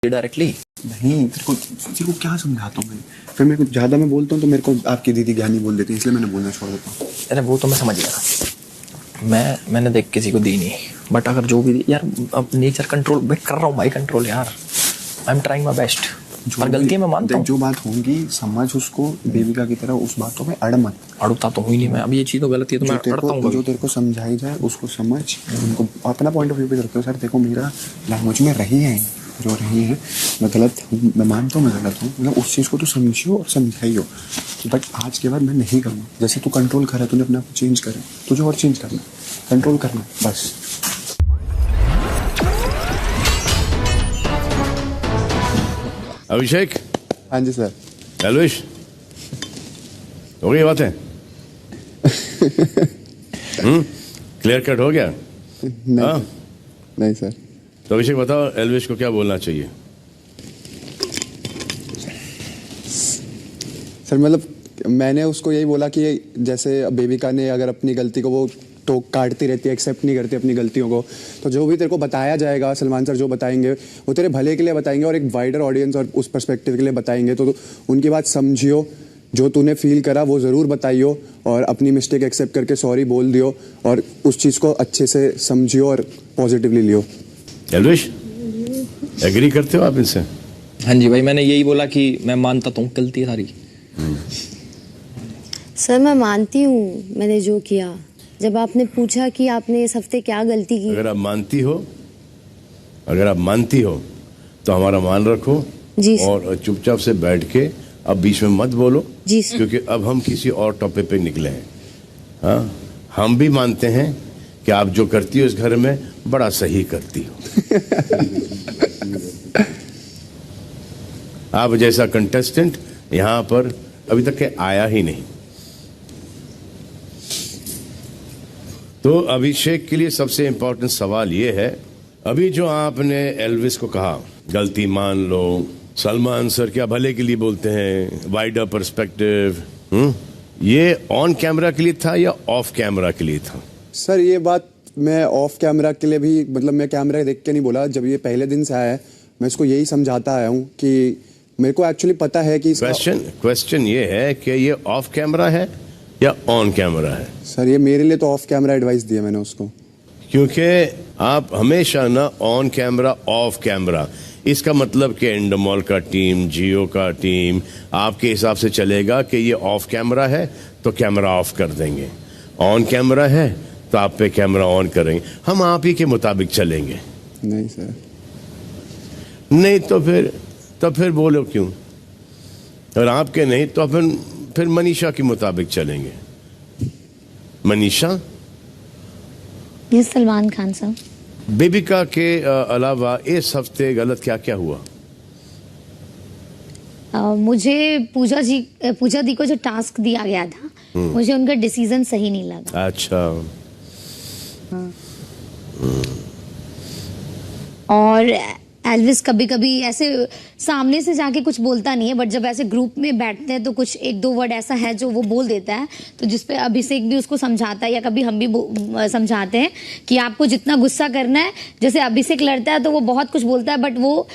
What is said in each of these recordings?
Directly. नहीं, तेरे को क्या समझाता हूँ मैं? फिर मेरे को ज़्यादा मैं बोलता हूँ तो मेरे को आपकी दीदी ज्ञानी बोल देती है, इसलिए मैंने बोलना छोड़ देता हूँ। अरे वो तो मैं समझ गया। मैंने देख किसी को दी नहीं, बट अगर जो भी यार, अब नेचर कंट्रोल मैं कर रहा हूँ भाई, कंट्रोल यार। आई एम ट्राइंग माई बेस्ट, पर गलती मैं मानता हूँ। जो बात होगी समझ उसको, देविका की तरह उस बातों में अड़ मत। अड़ता तो हुई नहीं मैं, अब ये चीज़ तो गलत है तो मैं अड़ता हूँ। जो तेरे को समझाई जाए उसको समझ, उनको अपना पॉइंट ऑफ व्यू पे रखते हो। सर देखो, मेरा लैंग्वेज में रही है जो रही है, मैं गलत हूँ, मैं मानता हूँ मैं गलत हूँ, मतलब उस चीज़ को तो समझियो और समझाइयो, बट आज के बाद मैं नहीं करूँगा। जैसे तू कंट्रोल कर रहा है, तूने अपने आप को चेंज करा, तुझे और चेंज करना, कंट्रोल करना बस। अभिषेक। हाँ जी सर। एलविश, हो गई बातें? क्लियर कट हो गया? नहीं, नहीं सर। तो अभिषेक बताओ, एलविश को क्या बोलना चाहिए? सर मतलब मैंने उसको यही बोला कि जैसे बेबिका ने अगर अपनी गलती को वो तो काटती रहती है, एक्सेप्ट नहीं करती अपनी गलतियों को, तो जो भी तेरे को बताया जाएगा, सलमान सर जो बताएंगे वो तेरे भले के लिए बताएंगे और एक वाइडर ऑडियंस और उस पर्सपेक्टिव के लिए बताएंगे। तो उनकी बात समझियो, जो तूने फील करा वो ज़रूर बताइयो और अपनी मिस्टेक एक्सेप्ट करके सॉरी बोल दियो और उस चीज़ को अच्छे से समझियो और पॉजिटिवली लियो। एलविश, एग्री करते हो आप इनसे? हाँ जी भाई, मैंने यही बोला कि मैं मानता तो हूँ गलती है सारी। सर मैं मानती हूँ मैंने जो किया। जब आपने पूछा कि आपने इस हफ्ते क्या गलती की, अगर आप मानती हो तो हमारा मान रखो जी और चुपचाप से बैठ के अब बीच में मत बोलो जी क्योंकि अब हम किसी और टॉपिक पे निकले हैं। हाँ, हम भी मानते हैं कि आप जो करती हो इस घर में बड़ा सही करती हो। आप जैसा कंटेस्टेंट यहाँ पर अभी तक के आया ही नहीं। तो अभिषेक के लिए सबसे इंपॉर्टेंट सवाल ये है, अभी जो आपने एल्विस को कहा गलती मान लो, सलमान सर क्या भले के लिए बोलते हैं, वाइडर पर्सपेक्टिव, ये ऑन कैमरा के लिए था या ऑफ कैमरा के लिए था? सर ये बात मैं ऑफ कैमरा के लिए भी, मतलब मैं कैमरा देख के नहीं बोला। जब ये पहले दिन से आया है मैं इसको यही समझाता आया हूँ कि मेरे को एक्चुअली पता है कि क्वेश्चन ये है कि ये ऑफ कैमरा है या ऑन कैमरा है? सर ये मेरे लिए तो ऑफ कैमरा एडवाइस दिया मैंने उसको, क्योंकि आप हमेशा ना ऑन कैमरा ऑफ कैमरा, इसका मतलब कि इंडमॉल का टीम, जियो का टीम आपके हिसाब से चलेगा कि ये ऑफ कैमरा है तो कैमरा ऑफ कर देंगे, ऑन कैमरा है तो आप पे कैमरा ऑन करेंगे। हम आप ही के मुताबिक चलेंगे। नहीं सर। नहीं तो फिर बोलो क्यों? और आपके नहीं तो फिर मनीषा के मुताबिक चलेंगे। मनीषा, ये सलमान खान साहब। बेबिका के अलावा इस हफ्ते गलत क्या क्या हुआ? मुझे पूजा दी को जो टास्क दिया गया था, मुझे उनका डिसीजन सही नहीं लगा। अच्छा। और एल्विस कभी कभी ऐसे सामने से जाके कुछ बोलता नहीं है, बट जब ऐसे ग्रुप में बैठते हैं तो कुछ एक दो वर्ड ऐसा है जो वो बोल देता है, तो जिसपे अभिषेक भी उसको समझाता है या कभी हम भी समझाते हैं कि आपको जितना गुस्सा करना है। जैसे अभिषेक लड़ता है तो वो बहुत कुछ बोलता है, बट वो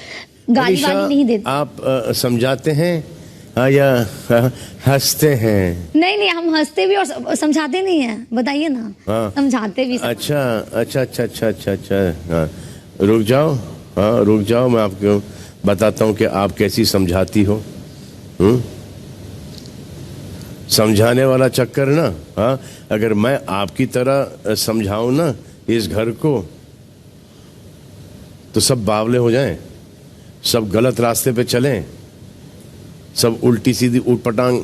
गाली वाली नहीं देता। आप समझाते हैं या हंसते हैं? नहीं, हम हंसते भी और समझाते नहीं है, बताइए ना। समझाते भी। अच्छा। रुक जाओ, मैं आपको बताता हूँ कि आप कैसी समझाती हो। समझाने वाला चक्कर ना, हाँ, अगर मैं आपकी तरह समझाऊं ना इस घर को तो सब बावले हो जाएं, सब गलत रास्ते पे चलें, सब उल्टी सीधी ऊटपटांग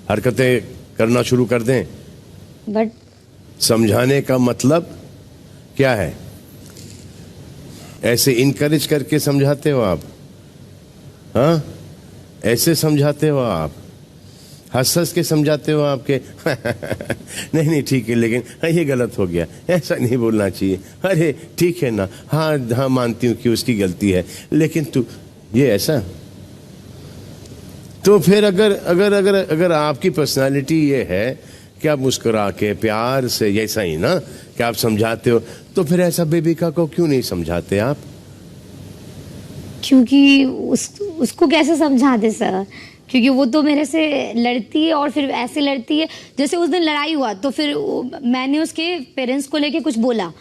हरकतें करना शुरू कर दें। बट समझाने का मतलब क्या है? ऐसे इनकरेज करके समझाते हो आप? हाँ, ऐसे समझाते हो आप? हंस के समझाते हो आपके? नहीं ठीक है, लेकिन ये गलत हो गया, ऐसा नहीं बोलना चाहिए। अरे ठीक है ना, हाँ मानती हूँ कि उसकी गलती है, लेकिन तू ये ऐसा। तो फिर अगर आपकी पर्सनालिटी ये है कि आप मुस्कुरा के प्यार से, ऐसा ही ना कि आप समझाते हो, तो फिर ऐसा बेबिका को क्यों नहीं समझाते आप? क्योंकि उसको कैसे समझा दे सर, क्योंकि वो तो मेरे से लड़ती है और फिर ऐसे लड़ती है। जैसे उस दिन लड़ाई हुआ तो फिर मैंने उसके पेरेंट्स को लेके कुछ बोला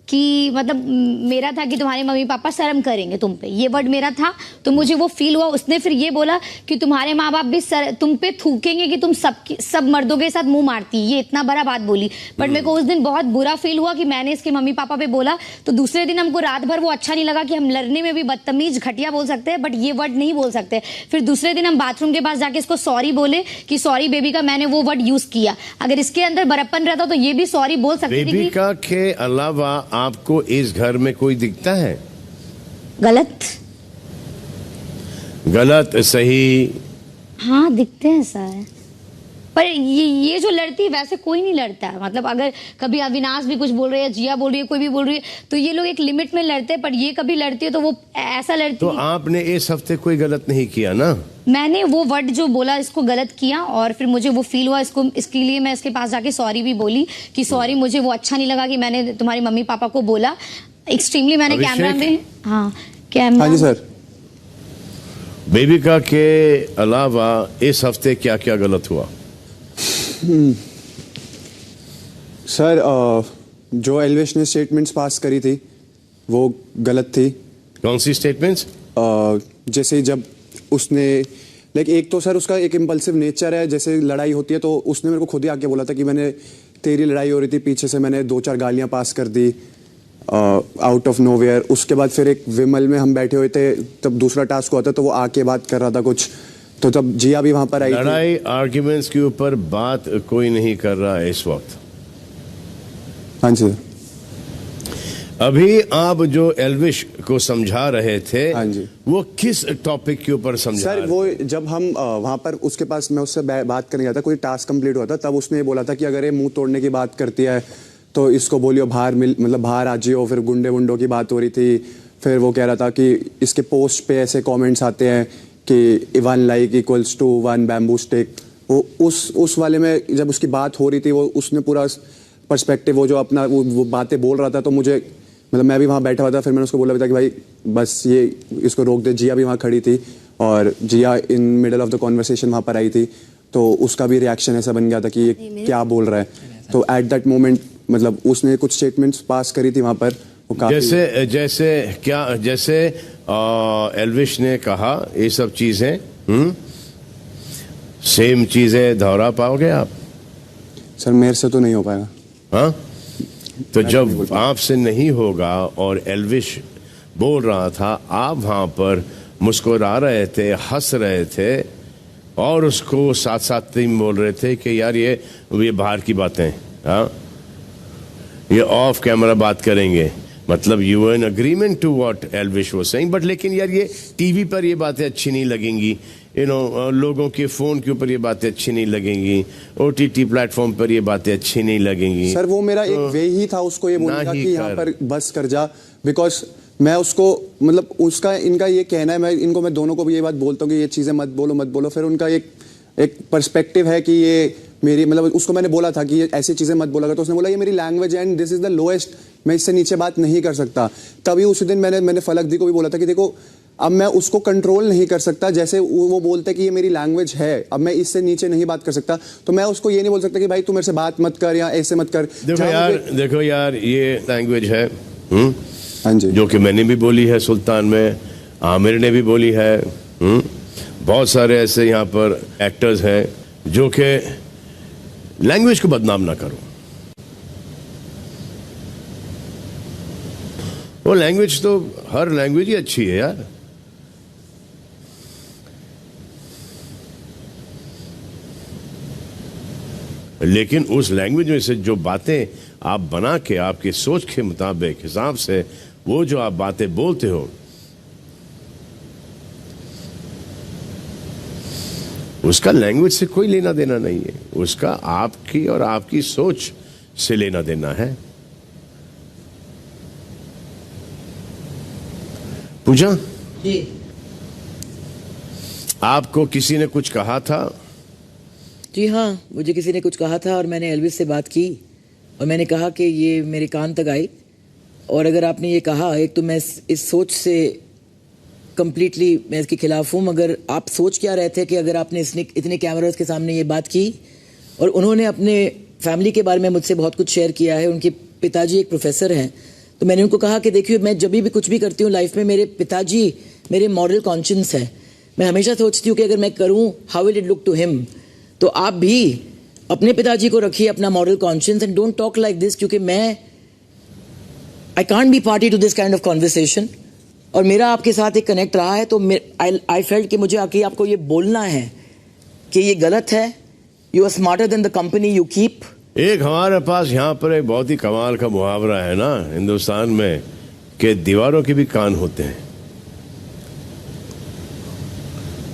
कि मतलब मेरा था कि तुम्हारे मम्मी पापा शर्म करेंगे तुम पे, ये वर्ड मेरा था, तो मुझे वो फील हुआ। उसने फिर ये बोला कि तुम्हारे माँ बाप भी तुम पे थूकेंगे कि तुम सब मर्दों के साथ मुंह मारती, ये इतना बड़ा बात बोली। बट मेरे को उस दिन बहुत बुरा फील हुआ कि मैंने इसके मम्मी पापा पे बोला। तो दूसरे दिन हमको रात भर वो अच्छा नहीं लगा कि हम लड़ने में भी बदतमीज घटिया बोल सकते हैं बट ये वर्ड नहीं बोल सकते। फिर दूसरे दिन हम बाथरूम के पास जाके इसको सॉरी बोले कि सॉरी बेबिका, मैंने वो वर्ड यूज किया। अगर इसके अंदर बड़प्पन रहता तो ये भी सॉरी बोल सकती थी। बेबिका के अलावा आपको इस घर में कोई दिखता है? गलत सही? हाँ दिखते हैं सर, पर ये जो लड़ती है वैसे कोई नहीं लड़ता है। मतलब अगर कभी अविनाश भी कुछ बोल रही है, जिया बोल रही है, कोई भी बोल रही है तो ये लोग एक लिमिट में लड़ते हैं, पर ये कभी लड़ती है तो वो ऐसा लड़ती तो है। आपने इस हफ्ते कोई गलत नहीं किया ना? मैंने वो वर्ड जो बोला इसको गलत किया और फिर मुझे वो फील हुआ, इसके लिए मैं इसके पास जाके सॉरी भी बोली कि सॉरी, मुझे वो अच्छा नहीं लगा कि मैंने तुम्हारी मम्मी पापा को बोला। एक्सट्रीमली मैंने कैमरा में कैमरा। हाँ जी सर। बेबिका के अलावा इस हफ्ते क्या क्या गलत हुआ? सर जो एल्विश ने स्टेटमेंट्स पास करी थी वो गलत थी। कौन सी स्टेटमेंट्स? जैसे जब उसने एक तो सर उसका एक इम्पल्सिव नेचर है, जैसे लड़ाई होती है तो उसने मेरे को खुद ही आके बोला था कि मैंने तेरी लड़ाई हो रही थी पीछे से, मैंने 2-4 गालियां पास कर दी आउट ऑफ नोवेयर। उसके बाद फिर एक विमल में हम बैठे हुए थे, तब दूसरा टास्क हुआ था तो वो आके बात कर रहा था कुछ, तो तब जिया भी वहां पर आई थी। लड़ाई आर्ग्यूमेंट्स के ऊपर बात कोई नहीं कर रहा है इस वक्त। हाँ जी। अभी आप जो एल्विश को समझा रहे थे, हाँ जी, वो किस टॉपिक के ऊपर समझा सर? रहे? वो जब हम वहां पर उसके पास मैं उससे बात करने गया था, कोई टास्क कंप्लीट हुआ था, तब उसने ये बोला था कि अगर ये मुंह तोड़ने की बात करती है तो इसको बोलियो बाहर मतलब बाहर आ जियो। फिर गुंडे वुंडों की बात हो रही थी। फिर वो कह रहा था कि इसके पोस्ट पे ऐसे कमेंट्स आते हैं कि 1 like equals to 1 bamboo stick. वो उस वाले में जब उसकी बात हो रही थी, वो उसने पूरा पर्सपेक्टिव वो जो अपना वो बातें बोल रहा था, तो मुझे मतलब मैं भी वहाँ बैठा हुआ था। फिर मैंने उसको बोला भी था कि भाई बस ये इसको रोक दे। जिया भी वहाँ खड़ी थी और Jiya in middle of the conversation वहाँ पर आई थी, तो उसका भी रिएक्शन ऐसा बन गया था कि ये क्या बोल रहा है। तो एट दैट मोमेंट मतलब उसने कुछ स्टेटमेंट्स पास करी थी वहाँ पर, वो काफी जैसे एल्विश ने कहा ये सब चीजें, सेम चीजें दोहरा पाओगे आप? सर मेरे से तो नहीं हो पाएगा। हाँ, तो जब आपसे नहीं होगा और एल्विश बोल रहा था, आप वहां पर मुस्कुरा रहे थे, हंस रहे थे और उसको साथ साथ तुम बोल रहे थे कि यार ये बाहर की बातें, हाँ ये ऑफ कैमरा बात करेंगे। मतलब you were in agreement to what Elvish was saying, but लेकिन यार ये टीवी पर ये बातें अच्छी नहीं लगेंगी, लोगों के फोन के ऊपर ये बातें अच्छी नहीं लगेंगी, OTT प्लेटफॉर्म पर ये बातें अच्छी नहीं लगेंगी। सर वो मेरा एक वे ही था उसको ये बोलने का कि यहाँ पर बस कर जा, बिकॉज मैं उसको मतलब उसका इनका ये कहना है, मैं दोनों को भी ये बात बोलता हूँ कि ये चीजें मत बोलो। फिर उनका एक पर्सपेक्टिव है कि ये मेरी मतलब उसको मैंने बोला था कि ये ऐसी चीजें मत बोला कर, तो उसने बोला ये मेरी लैंग्वेज है and this is the lowest, मैं इससे नीचे बात नहीं कर सकता। तभी उसी दिन मैंने फलक दी को भी बोला था कि देखो अब मैं उसको कंट्रोल नहीं कर सकता, जैसे वो बोलते कि ये मेरी लैंग्वेज है, अब मैं इससे नीचे नहीं बात कर सकता, तो मैं उसको ये नहीं बोल सकता कि भाई तू मेरे से बात मत कर या ऐसे मत कर। देखो यार ये लैंग्वेज है, हाँ जी, जो कि मैंने भी बोली है सुल्तान में, आमिर ने भी बोली है, बहुत सारे ऐसे यहाँ पर एक्टर्स हैं जो कि लैंग्वेज को बदनाम ना करो। वो लैंग्वेज तो हर लैंग्वेज ही अच्छी है यार। लेकिन उस लैंग्वेज में से जो बातें आप बना के आपकी सोच के मुताबिक हिसाब से वो जो आप बातें बोलते हो, उसका लैंग्वेज से कोई लेना देना नहीं है, उसका आपकी और आपकी सोच से लेना देना है। पूजा जी, आपको किसी ने कुछ कहा था? जी हाँ, मुझे किसी ने कुछ कहा था और मैंने एल्विस से बात की और मैंने कहा कि ये मेरे कान तक आई। और अगर आपने ये कहा, एक तो मैं इस सोच से कम्प्लीटली मैं इसके खिलाफ हूँ, मगर आप सोच क्या रहे थे कि अगर आपने इतने कैमरास के सामने ये बात की, और उन्होंने अपने फैमिली के बारे में मुझसे बहुत कुछ शेयर किया है। उनके पिताजी एक प्रोफेसर हैं, तो मैंने उनको कहा कि देखिए मैं जब भी कुछ भी करती हूँ लाइफ में, मेरे पिताजी मेरे मॉरल कॉन्शियंस है। मैं हमेशा सोचती हूँ कि अगर मैं करूँ, how will it look to him. तो आप भी अपने पिताजी को रखिए अपना moral conscience, and don't talk like this, क्योंकि I can't be party to this kind of conversation. और मेरा आपके साथ एक कनेक्ट रहा है, तो आई फेल्ट कि मुझे आके आपको ये बोलना है कि ये गलत है। You are smarter than the company you keep. एक हमारे पास यहाँ पर एक बहुत ही कमाल का मुहावरा है ना हिंदुस्तान में, कि दीवारों के भी कान होते हैं।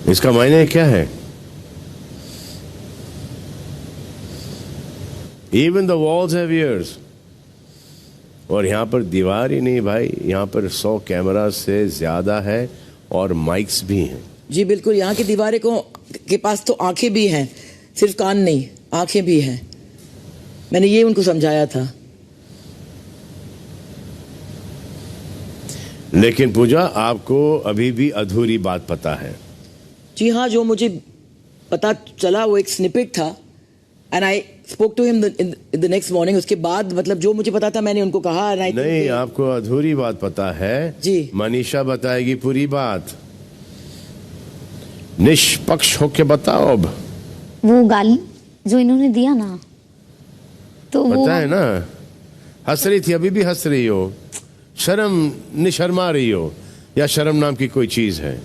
इसका मायने क्या है? Even the walls have ears. और यहाँ पर दीवार ही नहीं भाई, यहाँ पर 100 कैमरा से ज्यादा है और माइक्स भी हैं। जी बिल्कुल, यहाँ की दीवारें के पास तो आंखें भी हैं, सिर्फ कान नहीं, आंखें भी हैं। मैंने ये उनको समझाया था। लेकिन पूजा, आपको अभी भी अधूरी बात पता है। जी हाँ, जो मुझे पता चला वो एक स्निपेट था, and I spoke to him in the next morning. उसके बाद मतलब जो मुझे पता था मैंने उनको कहा। नहीं, आपको अधूरी बात पता है जी। मनीषा बताएगी पूरी बात। निष्पक्ष होके बताओ। अब वो गाली जो इन्होंने दिया ना, तो वो पता है ना, हंस रही थी, अभी भी हंस रही हो, शर्म निशर्मा रही हो, या शर्म नाम की कोई चीज है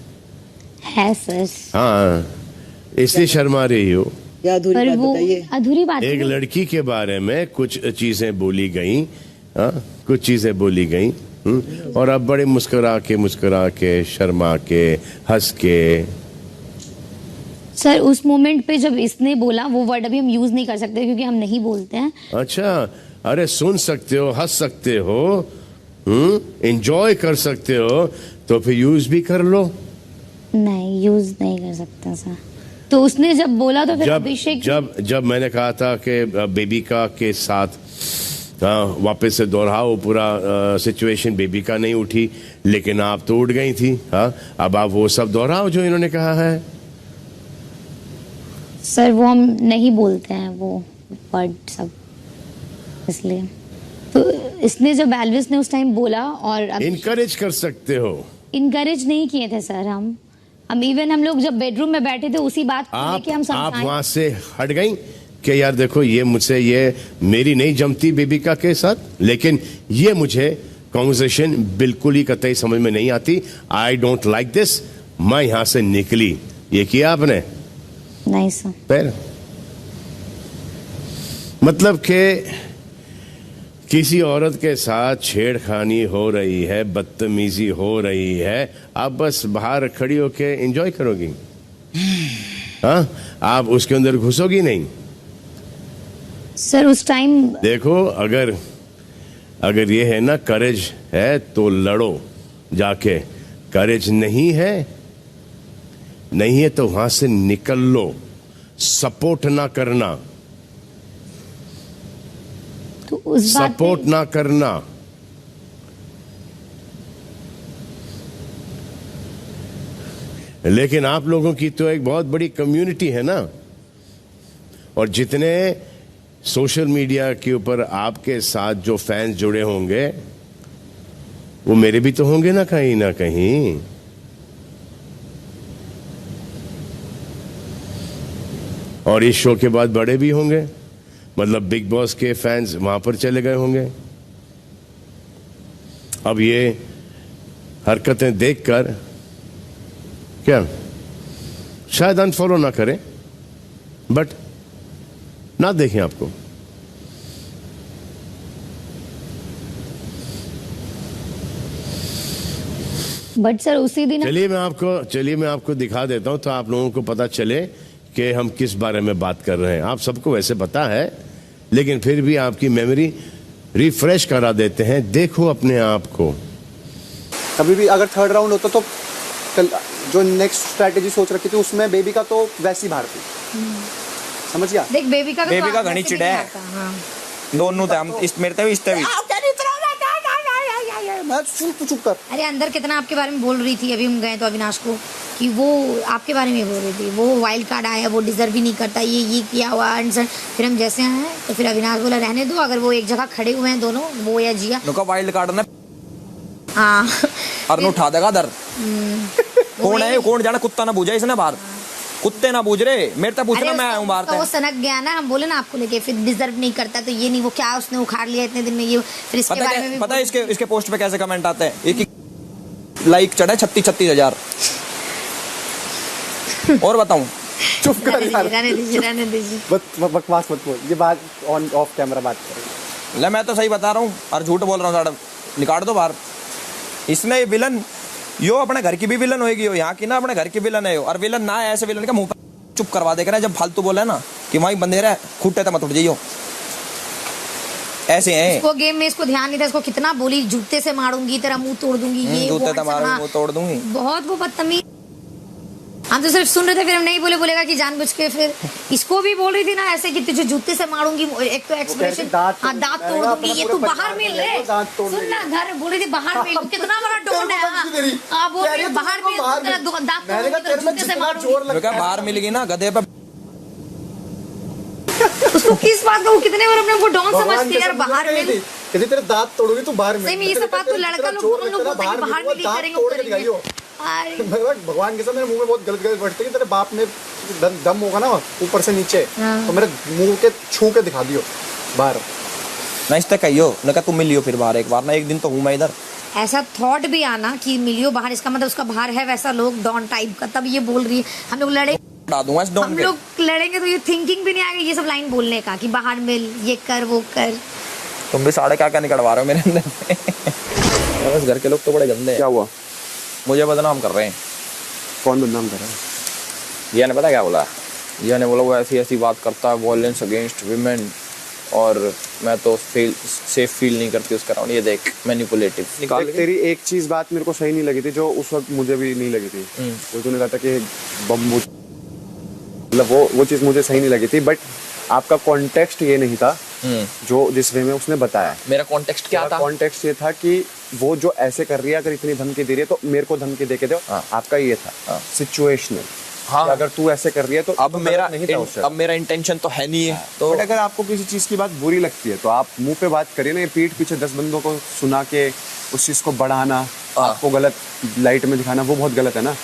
सर। हाँ, इसलिए शर्मा रही हो। क्या अधूरी पर बात वो बताइए। अधूरी बात एक थी। लड़की के बारे में कुछ चीजें बोली गई, हाँ, कुछ चीजें बोली गई, और अब बड़े मुस्कुरा के शर्मा के हंस के। सर उस मोमेंट पे जब इसने बोला वो वर्ड अभी हम यूज नहीं कर सकते क्योंकि हम नहीं बोलते हैं। अच्छा, अरे सुन सकते हो, हंस सकते हो, एंजॉय कर सकते हो, तो फिर यूज भी कर लो। नहीं, यूज नहीं कर सकता सर। तो उसने जब बोला तो फिर जब अभिषेक जब मैंने कहा था कि बेबिका के साथ वापस से दोहराओ पूरा सिचुएशन, बेबिका नहीं उठी, लेकिन आप तो उठ गई थी। हाँ, अब आप वो सब दोहराओ जो इन्होंने कहा है। सर वो हम नहीं बोलते हैं वो वर्ड सब, इसलिए। तो इसने जब एल्विस ने उस टाइम बोला, और इनकरेज कर सकते हो। इनकरेज नहीं किए थे सर हम इवन हम लोग जब बेडरूम में बैठे थे उसी बात को लेके हम आप समझाएं। वहां से हट गई कि यार देखो, ये मुझसे, ये मेरी नहीं जमती बेबिका के साथ, लेकिन ये मुझे कॉन्वर्सेशन बिल्कुल ही कतई समझ में नहीं आती। आई डोंट लाइक दिस, मैं यहां से निकली। ये किया आपने? नहीं सर। फिर मतलब कि किसी औरत के साथ छेड़खानी हो रही है, बदतमीजी हो रही है, आप बस बाहर खड़ी होके एंजॉय करोगी? हाँ, आप उसके अंदर घुसोगी नहीं? सर उस टाइम देखो, अगर ये है ना करेज है तो लड़ो जाके, करेज नहीं है तो वहां से निकल लो, सपोर्ट ना करना, तो उस बात सपोर्ट ना करना। लेकिन आप लोगों की तो एक बहुत बड़ी कम्युनिटी है ना, और जितने सोशल मीडिया के ऊपर आपके साथ जो फैंस जुड़े होंगे, वो मेरे भी तो होंगे ना कहीं। और इस शो के बाद बड़े भी होंगे, मतलब बिग बॉस के फैंस वहां पर चले गए होंगे। अब ये हरकतें देखकर क्या शायद अनफॉलो ना करें, बट ना देखें आपको। बट सर उसी दिन चलिए मैं आपको दिखा देता हूं, तो आप लोगों को पता चले कि हम किस बारे में बात कर रहे हैं। आप सबको वैसे पता है, लेकिन फिर भी आपकी मेमोरी रिफ्रेश करा देते हैं। देखो अपने आप को। कभी भी अगर थर्ड राउंड होता तो जो नेक्स्ट स्ट्रैटेजी सोच रखी थी उसमें बेबिका तो वैसी बाहर थी, समझ गया? देख बेबिका घनी चिड़ा है दोनों ते हम इस मेरे ते भी इस ते भी मैं सुन, तू चुप कर। अरे अंदर कितना आपके बारे में बोल रही थी, अभी हम गए तो अविनाश को कि वो आपके बारे में बोल रही थी, वो वाइल्ड कार्ड आया, वो डिजर्व ही नहीं करता, ये किया हुआ आंसर। फिर हम जैसे आए तो फिर अविनाश बोला रहने दो, अगर वो एक जगह खड़े हुए हैं दोनों, वो या जिया, नुका वाइल्ड कार्ड ना हाँ और उठा देगा दर। कौन है कौन जाना, कुत्ता ना बूझा इसने बाहर, कुत्ते ना बूझ रहे, मेरे तक पूछना, मैं आया हूँ बाहर वो सनक गया ना, हम बोले ना आपको लेके, फिर डिजर्व नहीं करता तो ये नहीं, वो क्या उसने उखाड़ लिया इतने दिन में, ये फिर इसके बारे में भी पता है इसके पोस्ट पे कैसे कमेंट आते हैं, एक लाइक चढ़ा 36,000। और बताऊं, चुप कर यार, रहने दीजिए। बकवास मत बोल, ये बात ऑन ऑफ कैमरा बात कर। ले मैं तो सही बता रहा हूँ और झूठ बोल रहा हूँ साड़ा, निकाल दो बाहर। इसने विलन यो अपने घर की भी विलन होएगी, यो यहाँ की ना अपने घर की विलन है यो, और विलन ना है ऐसे विलन का मुंह पर चुप करवा देगा ना, जब फालतू बोला है ना कि वहीं बंदे रहे खूटे तो मत उठ जाइयो, ऐसे हैं इसको गेम में इसको ध्यान नहीं था, इसको कितना बोली जूते से मारूंगी, तेरा मुंह तोड़ दूंगी, ये जूते तो मारूंगी, वो तोड़ दूंगी, बहुत वो बदतमीज। हम तो सिर्फ सुन रहे थे, फिर हम नहीं बोलेगा कि जानबूझ के, फिर इसको भी बोल रही थी ना ऐसे कि तुझे जूते से मारूंगी, एक तो एक्सप्रेशन, हाँ दांत तोड़ दूंगी, ये तू बाहर मिल रहे, सुन ना घर बोल रही थी बाहर मिल, कितना बड़ा टोन है, हाँ बोल रही है बाहर मिल, तेरा दांत तोड़ूंगी, जूते से मारूंगी, बाहर मिल गई ना गधे पे। उसको किस बात का, वो कितने बार अपने को डॉन समझती है यार, बाहर मिल, यदि तेरे दांत तोड़ोगी तो बाहर मिल। सही में ये सब बात तो लड़का लोग दोनों लोग बोलते हैं कि बाहर मिल करेंगे। भगवान के साथ मेरे मुंह में बहुत गलत गलत वर्ड थे कि तेरे बाप में दम होगा ना ऊपर से नीचे, तो मेरे मुंह के छू के दिखा दियो बाहर। ना इस तक कहियो ना का तुम मिलियो फिर बाहर एक बार ना, एक दिन तो हूँ मैं इधर। ऐसा थॉट भी आना कि मिलियो बाहर, इसका मतलब उसका बाहर है वैसा लोग डॉन टाइप का, तब ये बोल रही है हम लोग लड़े, उड़ा दूंगा इस डॉन हम के। लोग लड़ेंगे तो ये थिंकिंग भी नहीं आएगी ये सब लाइन बोलने का कि बाहर मिल, ये कर वो कर। तुम भी साढ़े क्या निकलवा रहे हो मेरे अंदर से। बस घर के लोग तो बड़े गंदे हैं। क्या हुआ? मुझे बदनाम कर रहे हैं। कौन बदनाम कर रहा है? ये ने पता क्या बोला, ये ने बोला वो ऐसी ऐसी बात करता है, वॉयलेंस अगेंस्ट विमेन, और मैं तो सेफ फील नहीं करती उसका राउंड। ये देख मैनिपुलेटिव निकाल के। तेरी एक चीज बात मेरे को सही नहीं लगी थी, जो उस वक्त मुझे भी नहीं लगी थी, जो तूने कहा था कि बम्बू, मतलब वो चीज मुझे सही नहीं लगी थी, बट आपका कॉन्टेक्स्ट ये नहीं था जो जिस वे में उसने बताया। मेरा कॉन्टेक्स्ट क्या था? कॉन्टेक्स्ट ये था कि वो जो ऐसे कर रही है, अगर इतनी धमकी दे रही है तो मेरे को धमकी दे के दो। आपका ये था सिचुएशनल। हाँ, अगर तू ऐसे कर रही है तो अब मेरा नहीं था अब मेरा इंटेंशन तो है नहीं है। तो बट अगर आपको किसी चीज की बात बुरी लगती है तो आप मुंह पे बात करिए ना, ये पीठ पीछे 10 बंदों को सुना के उस चीज को बढ़ाना, आपको गलत लाइट में दिखाना, वो बहुत गलत है ना।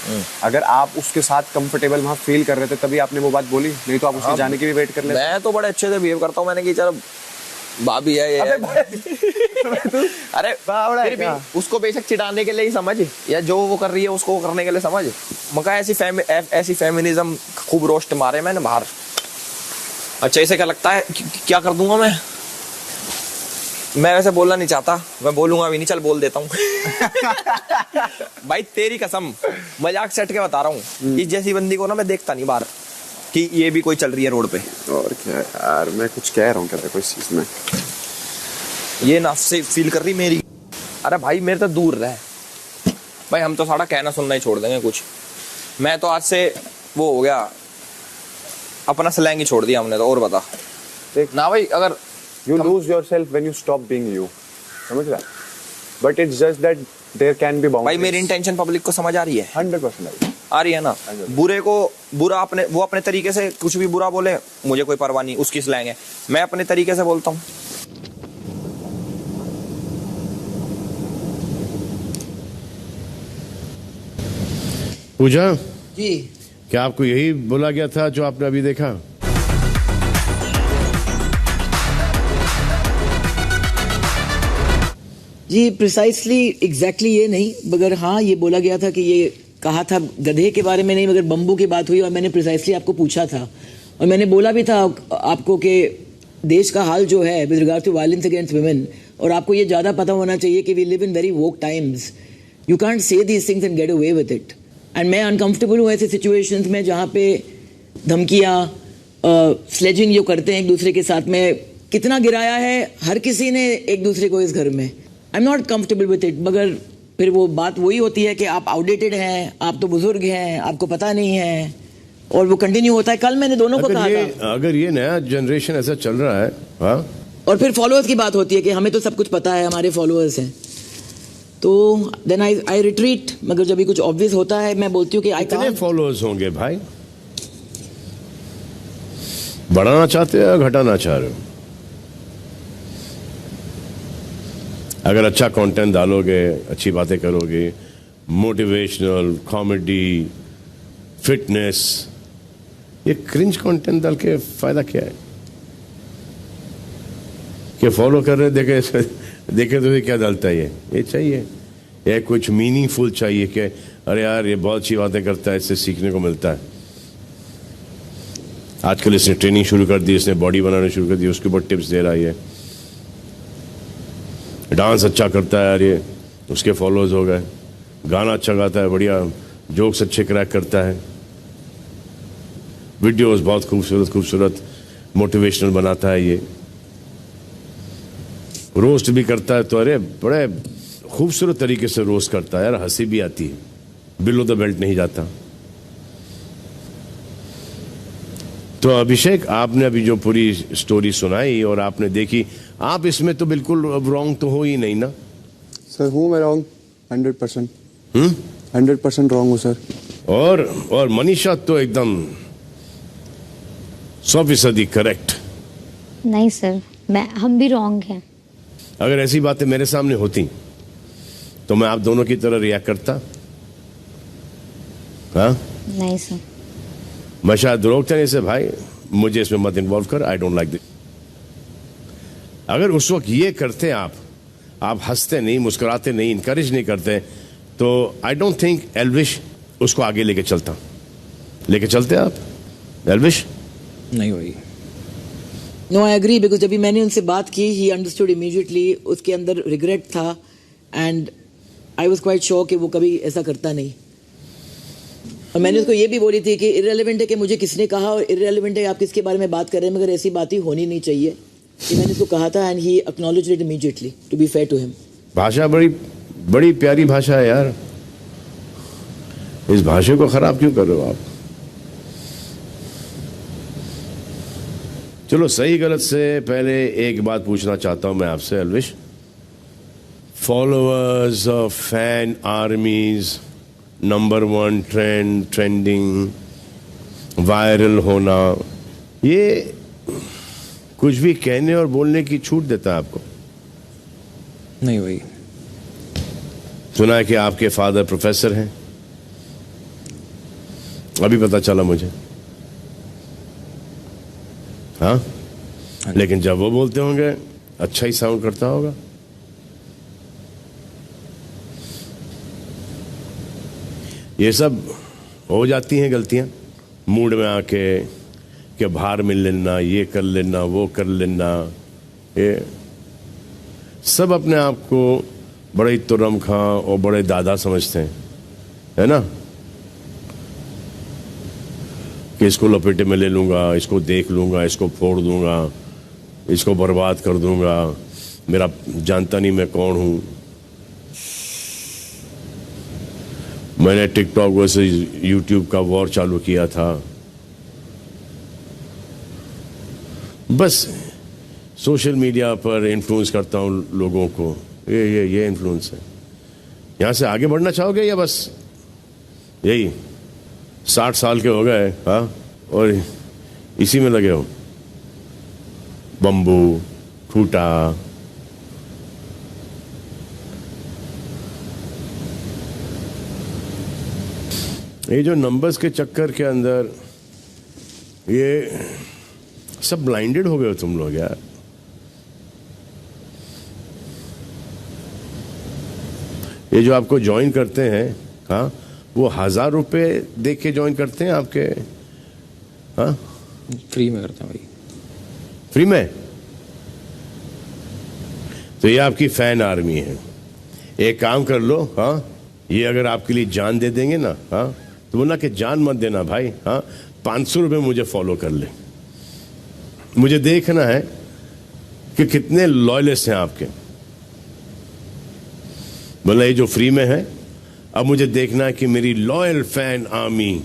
अगर आप उसके साथ कंफर्टेबल वहाँ फील कर रहे थे तभी आपने वो बात बोली, नहीं तो आप उसके जाने की भी वेट कर लेते। मैं तो बड़े अच्छे से बिहेव करता हूँ, मैंने कि चलो भाभी है ये अरे फिर भी उसको बेशक चिढ़ाने के लिए ही समझ, या जो वो कर रही है उसको करने के लिए समझ। मका ऐसी फेमिनिज्म खूब रोस्ट मारे मैंने बाहर। अच्छा इसे क्या लगता है क्या कर दूंगा मैं वैसे बोलना नहीं चाहता, मैं बोलूंगा भी नहीं, चल बोल देता हूँ भाई तेरी कसम मजाक सेट के बता रहा हूँ, इस जैसी बंदी को ना मैं देखता नहीं बाहर कि ये भी कोई चल रही है रोड पे। और क्या यार, मैं कुछ कह रहा हूँ क्या देखो इस चीज में, ये ना से फील कर रही मेरी। अरे भाई मेरे तो दूर रहे भाई, हम तो सारा कहना सुनना ही छोड़ देंगे कुछ। मैं तो आज से वो हो गया, अपना स्लैंग ही छोड़ दिया हमने तो। और बता देख ना भाई, अगर you lose yourself when you stop being you, समझ रहा? But it's just that there can be boundaries. भाई मेरी इंटेंशन पब्लिक को समझ आ रही है, 100% आ रही है ना। बुरे को बुरा वो अपने तरीके से कुछ भी बुरा बोले, मुझे कोई परवाह नहीं, उसकी स्लैंग है, मैं अपने तरीके से बोलता हूँ। पूजा जी क्या आपको यही बोला गया था जो आपने अभी देखा? जी प्रिसाइसली एग्जैक्टली ये नहीं, मगर हाँ ये बोला गया था कि ये कहा था गधे के बारे में नहीं, मगर बम्बू की बात हुई और मैंने प्रिसाइसली आपको पूछा था और मैंने बोला भी था आपको कि देश का हाल जो है with regard to violence against women, और आपको ये ज़्यादा पता होना चाहिए कि we live in very woke times, you can't say these things and get away with it. And मैं अनकंफर्टेबल हूँ ऐसे सिचुएशंस में जहाँ पे धमकियाँ स्लेजिंग जो करते हैं एक दूसरे के साथ में, कितना गिराया है हर किसी ने एक दूसरे को इस घर में। I am not comfortable with it, मगर फिर वो बात वही होती है कि आप आउटडेटेड हैं, आप तो बुजुर्ग हैं, आपको पता नहीं है, और वो कंटिन्यू होता है। कल मैंने दोनों को कहा था अगर ये नया जनरेशन ऐसा चल रहा है, हाँ, और फिर फॉलोअर्स की बात होती है कि हमें तो सब कुछ पता है, हमारे फॉलोअर्स हैं, तो देन आई रिट्रीट। मगर जब भी कुछ ऑब्वियस होता है मैं बोलती हूँ कि आई कितने कांट। फॉलोअर्स होंगे भाई? बढ़ाना चाहते हो या घटाना चाह रहे हो? अगर अच्छा कंटेंट डालोगे, अच्छी बातें करोगे, मोटिवेशनल, कॉमेडी, फिटनेस, ये क्रिंज कंटेंट डाल के फायदा क्या है? कि फॉलो कर रहे देखे तो ये क्या डालता है? ये चाहिए, ये कुछ मीनिंगफुल चाहिए कि अरे यार ये बहुत अच्छी बातें करता है, इससे सीखने को मिलता है। आजकल इसने ट्रेनिंग शुरू कर दी, इसने बॉडी बनाना शुरू कर दी, उसके ऊपर टिप्स दे रहा है। ये डांस अच्छा करता है यार, ये उसके फॉलोअर्स हो गए। गाना अच्छा गाता है, बढ़िया जोक्स अच्छे क्रैक करता है, वीडियोस बहुत खूबसूरत खूबसूरत मोटिवेशनल बनाता है, ये रोस्ट भी करता है। तो अरे बड़े खूबसूरत तरीके से रोस्ट करता है यार, हंसी भी आती है, बिलो द बेल्ट नहीं जाता। तो अभिषेक, आपने अभी जो पूरी स्टोरी सुनाई और आपने देखी, आप इसमें तो बिल्कुल रॉन्ग तो हो ही नहीं ना? सर हूँ मैं रॉन्ग 100%। 100% रॉन्ग हूँ सर। और मनीषा तो एकदम 100% करेक्ट। नहीं सर, हम भी रॉन्ग हैं। अगर ऐसी बातें मेरे सामने होती तो मैं आप दोनों की तरह रिएक्ट करता? हाँ? नहीं सर। मैं शायद रोकता नहीं से, भाई मुझे इसमें मत इन्वॉल्व कर, आई डोंट लाइक दिस। अगर उस वक्त ये करते आप हंसते नहीं, मुस्कुराते नहीं, इनकरेज नहीं करते, तो आई डोंट थिंक एल्विश उसको आगे लेके चलता। लेके चलते आप एल्विश? नहीं हुई। नो आई एग्री, बिकॉज जब भी मैंने उनसे बात की ही अंडरस्टूड इमीडिएटली। उसके अंदर रिग्रेट था and I was quite sure कि वो कभी ऐसा करता नहीं। और मैंने उसको ये भी बोली थी कि इररेलेवेंट है कि मुझे किसने कहा, और इररेलेवेंट है आप किसके बारे में बात कर रहे हैं, मगर ऐसी बात ही होनी नहीं चाहिए। कि मैंने उसको कहा था and he acknowledged it immediately, to be fair to him. भाषा बड़ी प्यारी भाषा है यार, इस भाषा को खराब क्यों कर रहे हो आप? चलो, सही गलत से पहले एक बात पूछना चाहता हूं मैं आपसे Elvish. Followers, fan आर्मीज, number 1 trending, viral होना, ये कुछ भी कहने और बोलने की छूट देता है आपको? नहीं हुई। सुना है कि आपके फादर प्रोफेसर हैं, अभी पता चला मुझे। हाँ, लेकिन जब वो बोलते होंगे अच्छा ही साउंड करता होगा। ये सब हो जाती हैं गलतियां मूड में आके, कि बाहर मिल लेना, ये कर लेना, वो कर लेना। ये सब अपने आप को बड़े तुरम खां और बड़े दादा समझते हैं, है ना? कि इसको लपेटे में ले लूंगा, इसको देख लूंगा, इसको फोड़ दूंगा, इसको बर्बाद कर दूंगा, मेरा जानता नहीं मैं कौन हूं। मैंने टिकटॉक वर्सेस यूट्यूब का वॉर चालू किया था। बस सोशल मीडिया पर इन्फ्लुएंस करता हूं लोगों को, ये इन्फ्लुएंस है। यहां से आगे बढ़ना चाहोगे या बस यही 60 साल के हो गए, हाँ, और इसी में लगे हो? बम्बू, खूटा, ये जो नंबर्स के चक्कर के अंदर ये सब ब्लाइंडेड हो गए हो तुम लोग यार। ये जो आपको ज्वाइन करते हैं, हाँ, वो 1000 रुपए देख के ज्वाइन करते हैं आपके? हाँ, फ्री में करता हूँ भाई। फ्री में? तो ये आपकी फैन आर्मी है। एक काम कर लो, हाँ, ये अगर आपके लिए जान दे देंगे ना, हाँ, तो बोलना कि जान मत देना भाई, हाँ, 500 रुपये मुझे फॉलो कर ले। मुझे देखना है कि कितने लॉयलिस्ट हैं आपके। बोला ये जो फ्री में है, अब मुझे देखना है कि मेरी लॉयल फैन आर्मी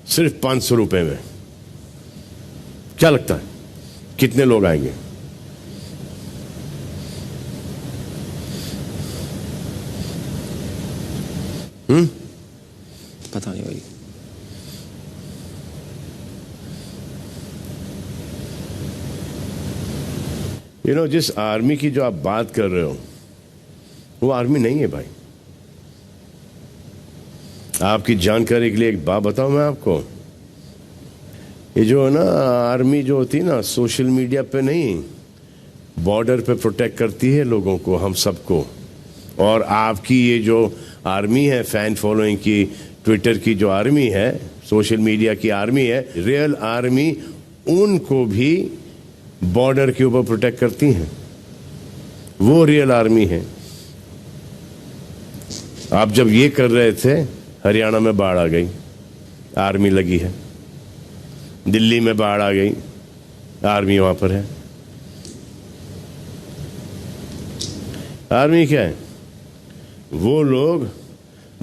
सिर्फ 500 रुपये में। क्या लगता है कितने लोग आएंगे? पता नहीं भाई। जिस आर्मी की जो आप बात कर रहे हो वो आर्मी नहीं है भाई। आपकी जानकारी के लिए एक बात बताऊं मैं आपको, ये जो है ना आर्मी जो होती है ना, सोशल मीडिया पे नहीं, बॉर्डर पे प्रोटेक्ट करती है लोगों को, हम सबको। और आपकी ये जो आर्मी है, फैन फॉलोइंग की, ट्विटर की जो आर्मी है, सोशल मीडिया की आर्मी है, रियल आर्मी उनको भी बॉर्डर के ऊपर प्रोटेक्ट करती हैं। वो रियल आर्मी है। आप जब ये कर रहे थे, हरियाणा में बाढ़ आ गई, आर्मी लगी है। दिल्ली में बाढ़ आ गई, आर्मी वहां पर है। आर्मी क्या है? वो लोग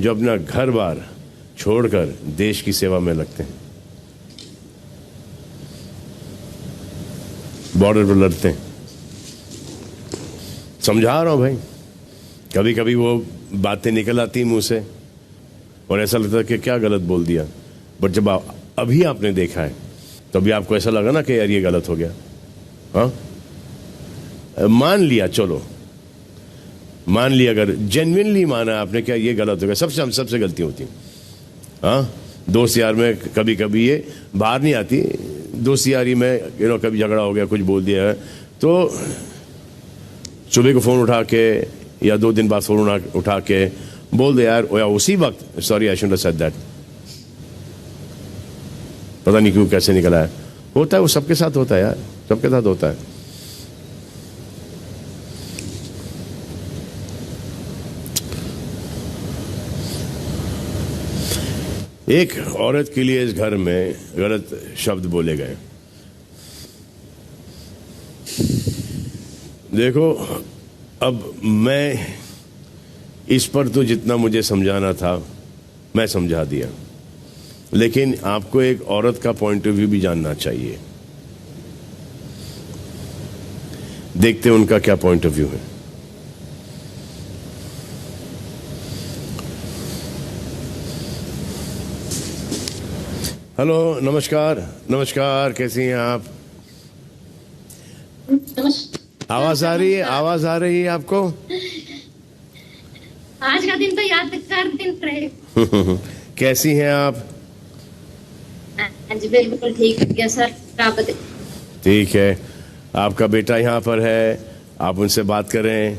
जो अपना घर बार छोड़कर देश की सेवा में लगते हैं, बॉर्डर पर लड़ते हैं। समझा रहा हूं भाई, कभी कभी वो बातें निकल आती मुंह से और ऐसा लगता है कि क्या गलत बोल दिया, बट जब अभी आपने देखा है तो अभी आपको ऐसा लगा ना कि यार ये गलत हो गया। हाँ, मान लिया, चलो मान लिया, अगर जेन्युइनली माना आपने क्या ये गलत हो गया, सबसे गलती होती है। हाँ, दोस्त यार में कभी कभी ये बाहर नहीं आती, दोस्त यारी में कभी झगड़ा हो गया, कुछ बोल दिया है, तो सुबह को फ़ोन उठा के या 2 दिन बाद फ़ोन उठा के बोल दे यार, या उसी वक्त sorry I should have said that. पता नहीं क्यों कैसे निकला है। होता है, वो सबके साथ होता है यार, सबके साथ होता है। एक औरत के लिए इस घर में गलत शब्द बोले गए। देखो, अब मैं इस पर तो जितना मुझे समझाना था मैं समझा दिया, लेकिन आपको एक औरत का पॉइंट ऑफ व्यू भी जानना चाहिए। देखते हैं उनका क्या पॉइंट ऑफ व्यू है। हेलो, नमस्कार। नमस्कार, कैसी हैं आप? आवाज आ रही है? आवाज आ रही है आपको? आज का दिन तो यादगार दिन रहे। कैसी हैं आप? जी बिल्कुल ठीक है सर, आप बताइए। ठीक है, आपका बेटा यहाँ पर है, आप उनसे बात करें।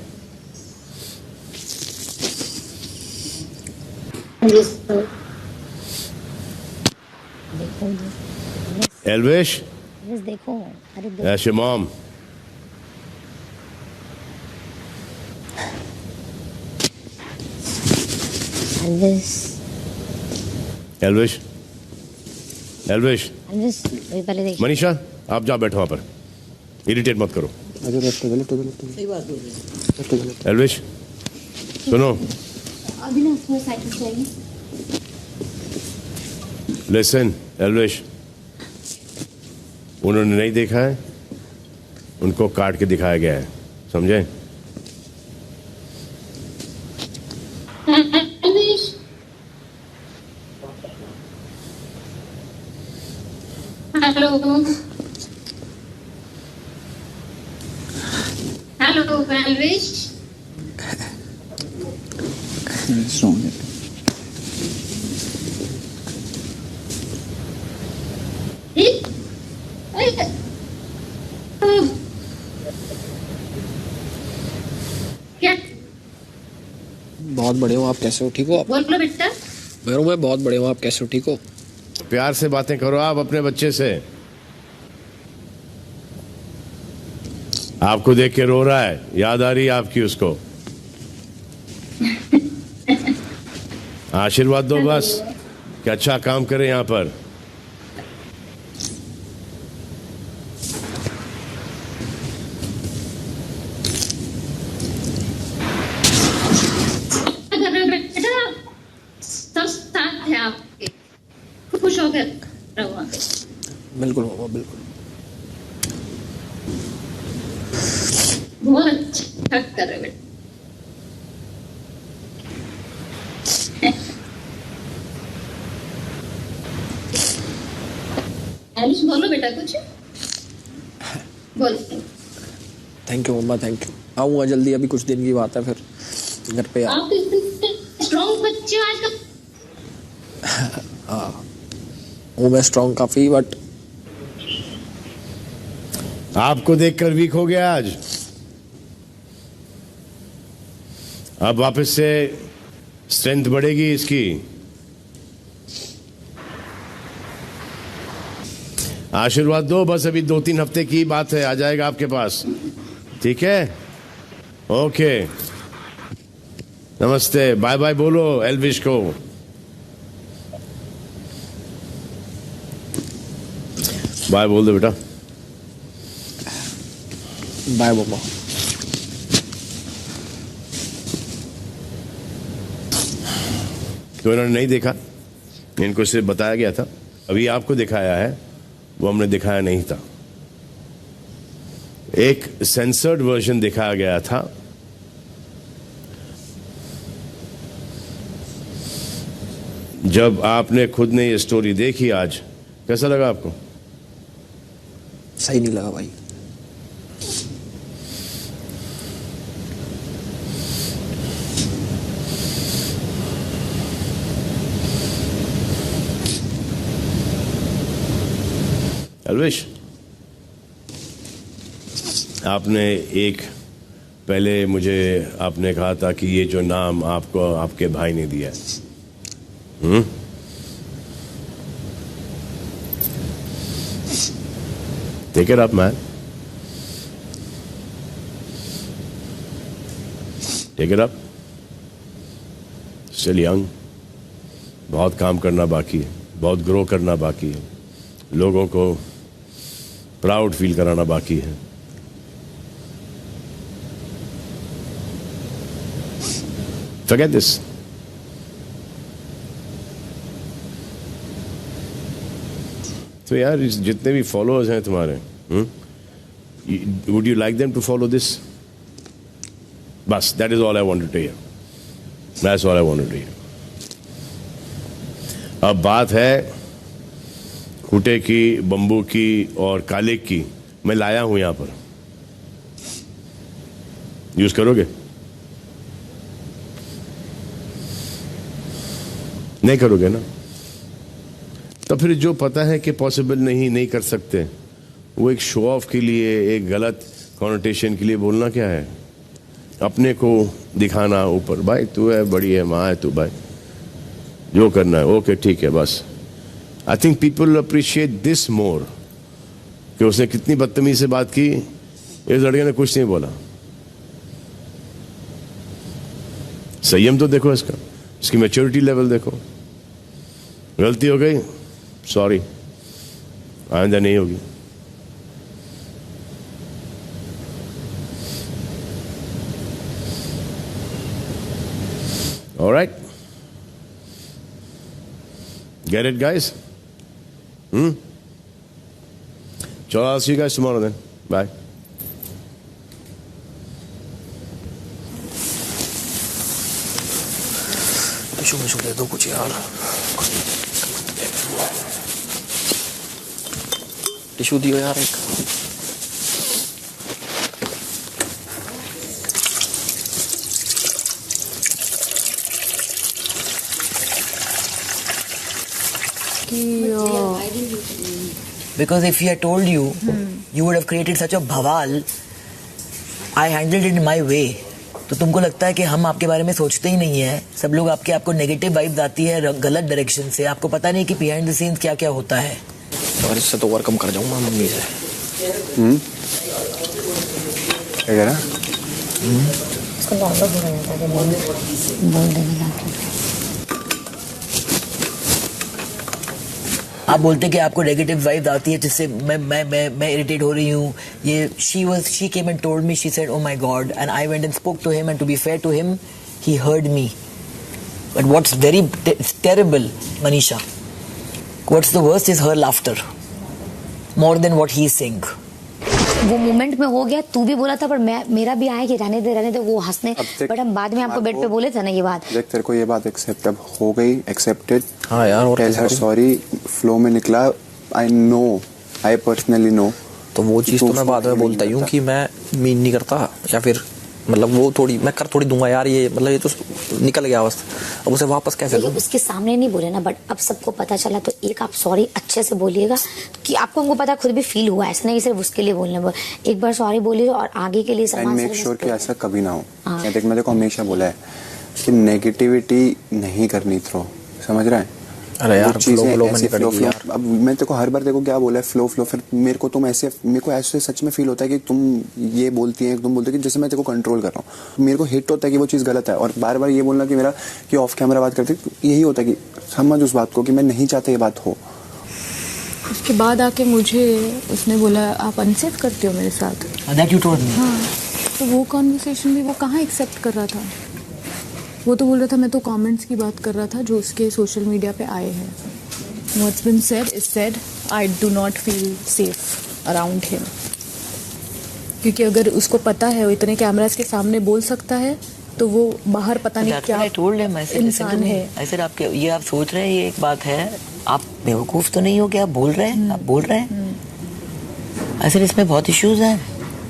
जी सर। एल्विश, देखो, अरे that's your mom. Elvish, Elvish, अभी पहले देख। मनीषा, आप जाओ बैठो वहां पर, इरिटेट मत करो। सही बात बोल रहे हैं। एल्विश, सुनो, अभी ना उसमें साइकिल चाहिए। लिसन एल्विश, उन्होंने नहीं देखा है, उनको काट के दिखाया गया है, समझे? हेलो हेलो एल्विश, क्या बहुत बड़े हो आप, कैसे हो? ठीक हो आप? बोलो बेटा। मैं बहुत बड़े हो आप, कैसे हो? ठीक हो? प्यार से बातें करो आप अपने बच्चे से। आपको देख के रो रहा है, याद आ रही है आपकी उसको। आशीर्वाद दो बस कि अच्छा काम करे यहाँ पर। बेटा सब साथ है आपके, खुश होकर रहो। बिल्कुल बाबा, बिल्कुल। बहुत अच्छा कर रहे बेटा। एलिश बोलो बेटा कुछ बोलो। Thank you mama, thank you. आऊँगा जल्दी, अभी कुछ दिन की बात है, फिर घर पे आप तो इतने स्ट्रॉन्ग बच्चे हो आजकल। हूँ मैं स्ट्रॉन्ग काफ़ी, बट आपको देखकर वीक हो गया आज। अब वापस से स्ट्रेंथ बढ़ेगी इसकी। आशीर्वाद दो, बस अभी 2-3 हफ्ते की बात है, आ जाएगा आपके पास। ठीक है, ओके, नमस्ते, बाय बाय बोलो एल्विश को। बाय बोल दो बेटा। बाय मम्मा। तो इन्होंने नहीं देखा, इनको सिर्फ बताया गया था। अभी आपको दिखाया है, वो हमने दिखाया नहीं था। एक सेंसर्ड वर्जन दिखाया गया था। जब आपने खुद ने ये स्टोरी देखी आज, कैसा लगा आपको? सही नहीं लगा भाई। अलविश, आपने एक पहले मुझे आपने कहा था कि ये जो नाम आपको आपके भाई ने दिया है, take it up man, take it up, still young, बहुत काम करना बाकी है, बहुत ग्रो करना बाकी है, लोगों को प्राउड फील कराना बाकी है। Forget this. तो यार जितने भी फॉलोअर्स हैं तुम्हारे, would you like them to follow this? बस, that is all I wanted to hear, that's all I wanted to hear. अब बात है खूटे की, बम्बू की और कालिक की। मैं लाया हूं यहां पर, यूज करोगे? नहीं करोगे ना? तो फिर जो पता है कि पॉसिबल नहीं कर सकते, वो एक शो ऑफ के लिए, एक गलत कॉनोटेशन के लिए बोलना क्या है? अपने को दिखाना ऊपर, भाई तू है, बड़ी है, माँ है तू, भाई जो करना है ओके ठीक है बस। I think people appreciate this more, कि उसने कितनी बदतमीजी से बात की, इस लड़के ने कुछ नहीं बोला। संयम तो देखो इसका, इसकी मैच्योरिटी लेवल देखो। गलती हो गई, सॉरी, आइंदा नहीं होगी। Alright, get it guys? So I'll see you guys tomorrow then. Bye. Tissue दे दो कुछ यार, टिशू दियो यार एक। Because if he had told you, you would have created such a bhaval. I handled it in my way. तो तुमको लगता है कि हम आपके बारे में सोचते ही नहीं है? सब लोग आपको नेगेटिव वाइब्स आती है गलत डायरेक्शन से। आपको पता नहीं कि बिहाइंड द सीन्स क्या क्या होता है। और इससे तो ओवरकम कर जाऊंगा मम्मी से। क्या कह रहा? इसको बोल देने का। आप बोलते कि आपको नेगेटिव वाइब्स आती है जिससे मैं इरिटेट हो रही हूँ। ये she came and told me, she said oh my god, and I went and spoke to him, and to be fair to him, he heard me. But what's very terrible, Manisha, what's the worst is her laughter more than what he's saying. वो moment में हो गया, तू भी बोला था, पर मेरा भी आया कि रहने दे वो हंसने, बट हम बाद में आपको बेड पे बोले थे ना ये बात। देख तेरे को ये बात एक्सेप्ट अब हो गई, एक्सेप्टेड। हाँ यार, और टेल हर सॉरी, फ्लो में निकला। I personally know. तो वो चीज़ तो मैं बाद में बोलता ही हूँ कि मैं मीन नहीं करता, या फिर मतलब वो थोड़ी मैं कर थोड़ी दूंगा यार, ये मतलब ये तो निकल गया बस, अब उसे वापस कैसे दूँ? उसके सामने नहीं बोले ना, बट अब सबको पता चला तो एक आप सॉरी अच्छे से बोलिएगा कि आपको हमको पता खुद भी फील हुआ, ऐसा नहीं कि सिर्फ उसके लिए बोलने, एक बार सॉरी बोलिए और आगे के लिए एंड सलमान मेक श्योर कि ऐसा कभी ना हो। हाँ। देख मैं देखो हमेशा बोला है कि नेगेटिविटी नहीं करनी थ्रो, समझ रहा है? अरे यार वो चीजें फ्लो में ऐसे नहीं करेगी यार। अब मैं तेरे को हर बार देखो क्या बोला है, फ्लो फिर मेरे को ऐसे सच में फील होता है कि तुम ये बोलती है, तुम बोलते हो कि जैसे मैं तेरे को कंट्रोल कर रहा हूँ, मेरे को हिट होता है कि वो चीज़ गलत है, और बार बार ये बोलना कि मेरा कि ऑफ कैमरा बात करती, तो यही होता है कि समझ उस बात को कि मैं नहीं चाहता ये बात हो। उसके बाद आके मुझे उसने बोला आप अनसेफ करते हो मेरे साथ। That you told me. हाँ, तो वो कॉन्वर्सेशन भी वो कहाँ एक्सेप्ट कर रहा था? वो तो बोल रहा था मैं तो कमेंट्स की बात कर रहा था जो उसके सोशल मीडिया पे आए हैं। What's been said is said. I do not feel safe around him. क्योंकि अगर उसको पता है वो इतने कैमरास के सामने बोल सकता है तो वो बाहर पता नहीं क्या इंसान है। ऐसे आपके ये आप सोच रहे हैं, ये एक बात है, आप बेवकूफ तो नहीं हो क्या? आप बोल रहे हैं, आप बोल रहे हैं। ऐसे इसमें बहुत इश्यूज हैं।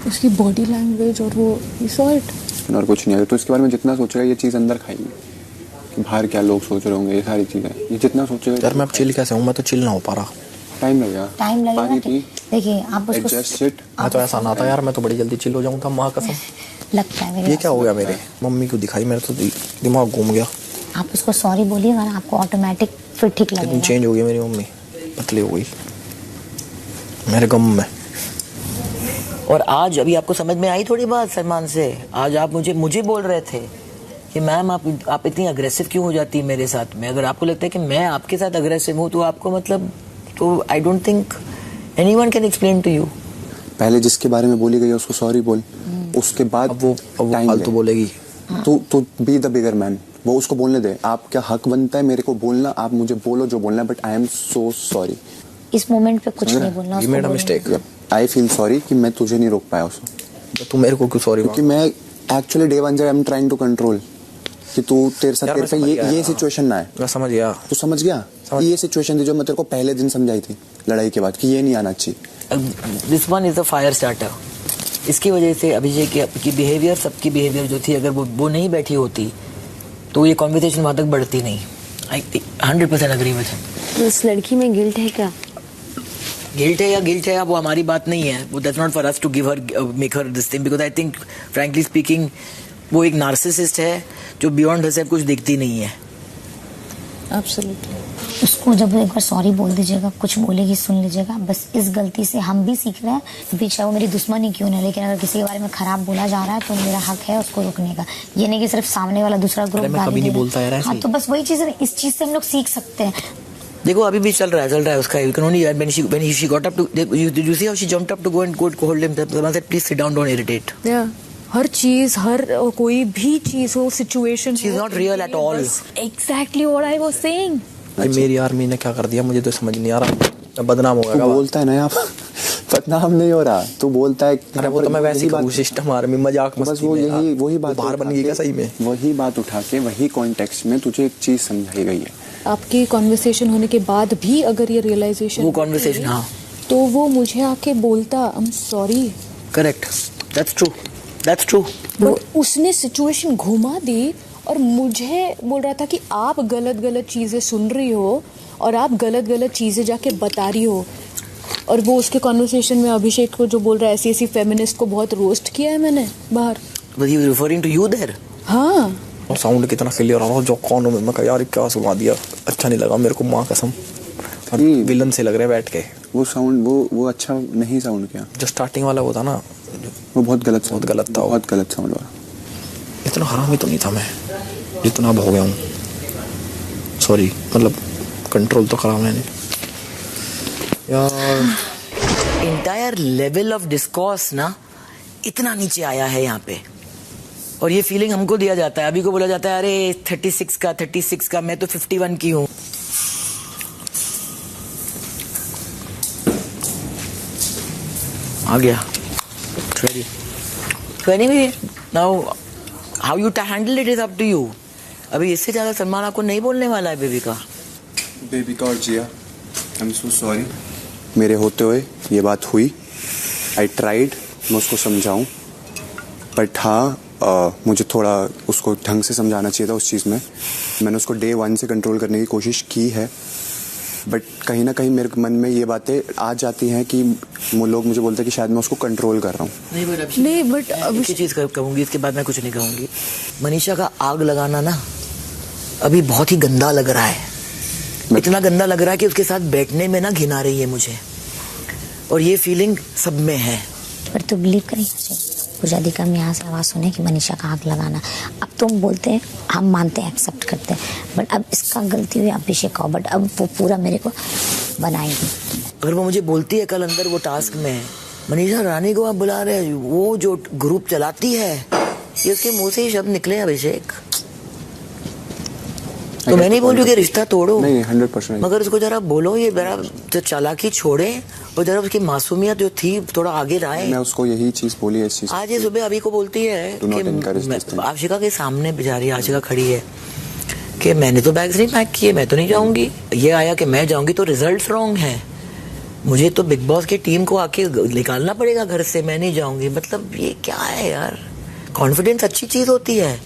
उसकी बॉडी लैंग्वेज और वो you saw it. और कुछ नहीं है, तो इसके बारे में जितना सोचेगा ये चीज़ अंदर खाएगी कि बाहर क्या लोग सोच रहे होंगे, ये सारी चीज़ें, ये जितना सोचेगा। यार मैं अब चिल कैसे हूँ? मैं तो चिल ना हो पा रहा, टाइम लगेगा। पानी पी, देखिए आप उसको एडजस्ट सिट। मैं तो ऐसा ना था यार, मैं तो बड़ी जल्दी चिल हो जाऊँ था, माँ कसम। लगता है मेरे ये क्या हो गया मेरे? मम्मी को दिखाई, मेरा तो दिमाग घूम गया। आप उसको सॉरी बोलिएगा ना, आपको ऑटोमेटिक फिर ठीक लेकिन लगेगा। चेंज हो गई मेरी मम्मी, पतली हो गई मेरे गम में। और आज अभी आपको समझ में आई थोड़ी बात सलमान से? आज आप मुझे बोल रहे थे कि मैम आप इतनी अग्रेसिव क्यों हो जाती है मेरे साथ में? अगर आपको लगता है कि मैं आपके साथ अग्रेसिव हूँ तो आपको मतलब, तो I don't think anyone can explain to you. पहले जिसके बारे में बोली गई है उसको सॉरी बोल, उसके बाद अब वो फालतू बोलेगी। तू बी द बिगर मैन, वो उसको बोलने दे। आप क्या हक बनता है मेरे को बोलना, आप मुझे बोलो जो बोलना है, but I am so sorry. इस मोमेंट पे कुछ नहीं बोलना, You made a mistake. I feel sorry कि मैं तुझे नहीं रोक पाया उसको। तू मेरे को क्यों सॉरी? क्योंकि मैं actually day one I am trying to control कि तू तेरे पे ये सिचुएशन ना है। मैं समझ गया। तू समझ गया? ये सिचुएशन थी जो मैं तेरे को पहले दिन समझाई थी लड़ाई के बाद कि ये नहीं आना चाहिए। This one is the fire starter. इसकी वजह से अभिषेक की बिहेवियर, सबकी बिहेवियर जो थी, अगर वो नहीं बैठी होती तो ये कॉन्वर्सेशन वहां तक बढ़ती नहीं। आई 100% अग्री विद हिम। उस लड़की में गिल्ट है क्या? गिल्ट है या गिल्ट है, वो हमारी बात नहीं है। वो that's not for us to give her, make her this thing, because I think frankly speaking वो एक नार्सिसिस्ट है जो बियॉन्ड हरसेल्फ कुछ दिखती नहीं है। एब्सोल्युटली। उसको जब एक बार सॉरी बोल दीजिएगा, कुछ बोलेगी सुन लीजिएगा। बस इस गलती से हम भी सीख रहे हैं, अभी चाहे वो मेरी दुश्मन ही क्यों ना, लेकिन अगर किसी के बारे में खराब बोला जा रहा है तो मेरा हक है उसको रोकने का। ये नहीं कि सिर्फ सामने वाला दूसरा ग्रुप कभी नहीं बोलता यार ऐसे। हाँ, तो बस वही चीज है, इस चीज से हम लोग सीख सकते हैं। देखो अभी भी चल रहा है उसका। You can only when she got up to, you see how she jumped up to go and hold him. Someone said please sit down, don't irritate. Yeah. हर चीज, हर कोई भी चीज हो, situation, She is not real at all. Exactly what I was saying. ये मेरी army ने क्या कर दिया मुझे तो समझ नहीं आ रहा। मैं बदनाम हो गया। तू बोलता है ना यहाँ बदनाम नहीं हो रहा, तू बोलता है। अरे वो तो मैं वैसे ही सिस्टम आर्मी मजाक बस वो वही बात बाहर बन गई क्या सही में? वही बात उठा के वही कॉन्टेक्स्ट में तुझे एक चीज समझाई गई है। आपकी कॉन्वर्सेशन होने के बाद भी अगर ये रियलाइजेशन, वो कॉन्वर्सेशन, हाँ, तो वो मुझे आके बोलता आई am sorry. Correct, that's true. But उसने सिचुएशन घुमा दी और मुझे बोल रहा था कि आप गलत चीजें सुन रही हो और आप गलत चीजें जाके बता रही हो। और वो उसके कॉन्वर्सेशन में अभिषेक को जो बोल रहा है, ऐसी फेमिनिस्ट को बहुत रोस्ट किया है मैंने बाहर। Was he referring to you there? हाँ। और साउंड कितना क्लियर आ रहा जो कौन में, मैं कहा यार क्या सुना दिया, अच्छा नहीं लगा मेरे को, माँ कसम। और विलन से लग रहे बैठ के वो साउंड, वो अच्छा नहीं साउंड किया। जो स्टार्टिंग वाला वो था ना, वो बहुत गलत था। बहुत गलत साउंड हुआ। इतना हरामी तो नहीं था मैं जितना अब हो गया हूँ। सॉरी, मतलब कंट्रोल तो करा मैंने यार। इंटायर लेवल ऑफ डिस्कोर्स ना इतना नीचे आया है यहाँ पे। और ये फीलिंग हमको दिया जाता है, अभी को बोला जाता है अरे 36 का, मैं तो 51 की हूँ। आ गया 20 now how you handle it is up to you. अभी इससे ज्यादा सलमान आपको नहीं बोलने वाला है बेबी का और जिया, आई एम सो सॉरी। मेरे होते हुए ये बात हुई, आई ट्राइड, मैं उसको समझाऊं, बट हाँ मुझे थोड़ा उसको ढंग से समझाना चाहिए था उस चीज़ में। मैंने उसको डे 1 से कंट्रोल करने की कोशिश की है, बट कहीं ना कहीं मेरे मन में ये बातें आ जाती हैं कि वो लोग मुझे बोलते हैं कि शायद मैं उसको कंट्रोल कर रहा हूँ। नहीं बट अब एक चीज़ कहूँगी, इसके बाद मैं कुछ नहीं कहूँगी। मनीषा का आग लगाना ना अभी बहुत ही गंदा लग रहा है, इतना गंदा लग रहा है कि उसके साथ बैठने में ना घिन आ रही है मुझे, और ये फीलिंग सब में है। पर तू बिलीव करेगा पूजा का हम यहाँ से आवाज़ सुने कि मनीषा का आग लगाना, अब तुम बोलते हैं हम मानते हैं एक्सेप्ट करते हैं, बट अब इसका गलती हुई अभिषेक का, बट अब वो पूरा मेरे को बनाएगी। अगर वो मुझे बोलती है कल अंदर वो टास्क में, मनीषा रानी को आप बुला रहे हैं, वो जो ग्रुप चलाती है, ये उसके मुंह से ही शब्द निकले अभिषेक, तो मैं नहीं बोल रही कि रिश्ता तोड़ो, नहीं 100%, मगर उसको जरा बोलो ये जरा तो चालाकी छोड़े और जरा उसकी मासूमियत जो थी थोड़ा आगे लाए। मैं उसको यही चीज़ बोली है इस चीज़। आज ये सुबह अभी को बोलती है कि आशिका के सामने बेचारी आशिका खड़ी है कि मैंने तो बैग्स नहीं पैक किए, मैं तो नहीं जाऊंगी, ये आया कि मैं जाऊंगी तो रिजल्ट रॉन्ग है, मुझे तो बिग बॉस की टीम को आके निकालना पड़ेगा घर से, मैं नहीं जाऊंगी। मतलब ये क्या है यार, कॉन्फिडेंस अच्छी चीज होती है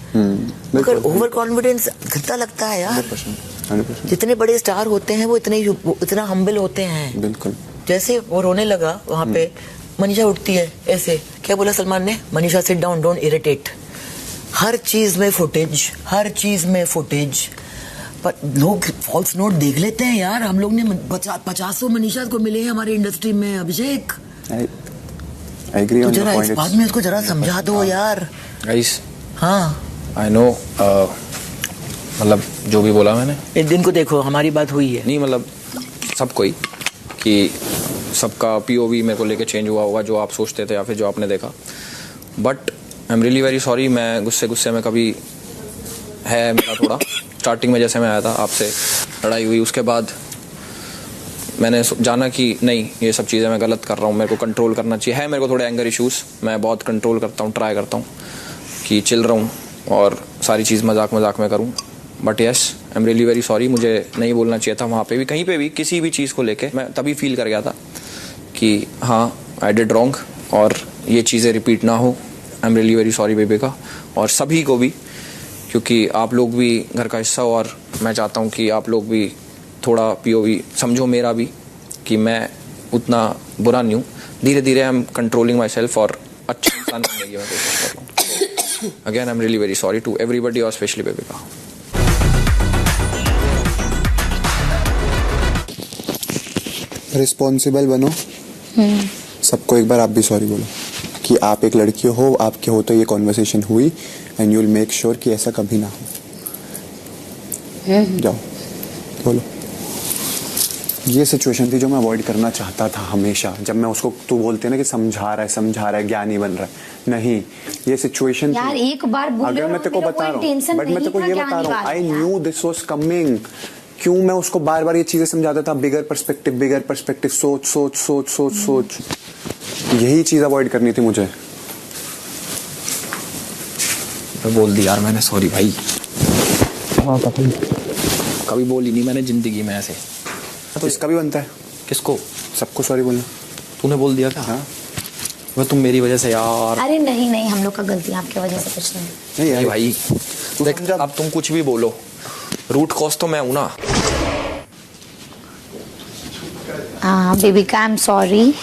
मगर ओवर कॉन्फिडेंस गंदा लगता है यार। 100%। जितने बड़े स्टार होते हैं वो इतना हम्बल होते हैं। बिल्कुल। जैसे वो रोने लगा वहां पे, मनीषा उठती है ऐसे, क्या बोला सलमान ने, Manisha sit down, don't irritate. हर चीज में फुटेज, हर चीज में फुटेज, पर लोग फॉल्स नोट देख लेते हैं यार। हम लोग ने 50 मनीषा को मिले हैं हमारी इंडस्ट्री में अभिषेक। I agree on जरा your इस point. बात में इसको जरा समझा दो यार। गाइस हाँ आई नो, मतलब जो भी बोला मैंने, एक दिन को देखो हमारी बात हुई है नहीं मतलब सब कोई कि सबका पीओवी मेरे को लेके चेंज हुआ होगा, जो आप सोचते थे या फिर जो आपने देखा, but I am really very sorry. मैं गुस्से में कभी है मेरा थोड़ा, स्टार्टिंग में जैसे मैं आया था आपसे लड़ाई हुई, उसके बाद मैंने जाना कि नहीं ये सब चीज़ें मैं गलत कर रहा हूँ, मेरे को कंट्रोल करना चाहिए। है मेरे को थोड़े एंगर इश्यूज़, मैं बहुत कंट्रोल करता हूँ, ट्राई करता हूँ कि चिल रहूँ और सारी चीज़ मजाक में करूँ, but yes I am really very sorry. मुझे नहीं बोलना चाहिए था वहाँ पे भी, कहीं पे भी, किसी भी चीज़ को लेके। मैं तभी फील कर गया था कि हाँ आई डिड रॉन्ग और ये चीज़ें रिपीट ना हो। आई am really very sorry baby का, और सभी को भी, क्योंकि आप लोग भी घर का हिस्सा हो और मैं चाहता हूँ कि आप लोग भी थोड़ा पीओवी समझो मेरा भी, कि मैं उतना बुरा नहीं हूँ। धीरे धीरे I am controlling my self और अच्छा इंसान बनने की मैं कोशिश कर रहा हूँ। Again I am really very sorry to everybody और स्पेशली बेबी का। रिस्पॉन्सिबल बनो, सबको एक बार आप भी सॉरी बोलो कि आप एक लड़की हो, आपके हो तो ये कॉन्वर्सेशन हुई, and you will make sure कि ऐसा कभी ना हो। जाओ बोलो। ये सिचुएशन थी जो मैं अवॉइड करना चाहता था हमेशा। जब मैं उसको, तू बोलते ना कि समझा रहा है, ज्ञानी बन रहा है, नहीं, ये सिचुएशन यार एक बार बोल, अगर मैं तेरे को बता रहा हूँ, बट मैं तेरे को ये बता रहा हूँ, I knew this was coming. क्यों मैं उसको बार बार ये चीजें समझाता था, बिगर पर्सपेक्टिव, सोच, यही चीज अवॉइड करनी थी मुझे। मैं बोल दी यार मैंने, सॉरी भाई। हाँ कभी बोली नहीं मैंने जिंदगी में ऐसे। तो इसका भी बनता है, किसको? सबको सॉरी बोलना। तूने बोल दिया क्या? हाँ वो तुम मेरी वजह से यार। अरे नहीं हम लोग का गलती, आपकी वजह से कुछ नहीं। नहीं भाई देख, अब तुम कुछ भी बोलो, रूट कॉज तो मैं हूं ना। बेबी का आई एम सॉरी,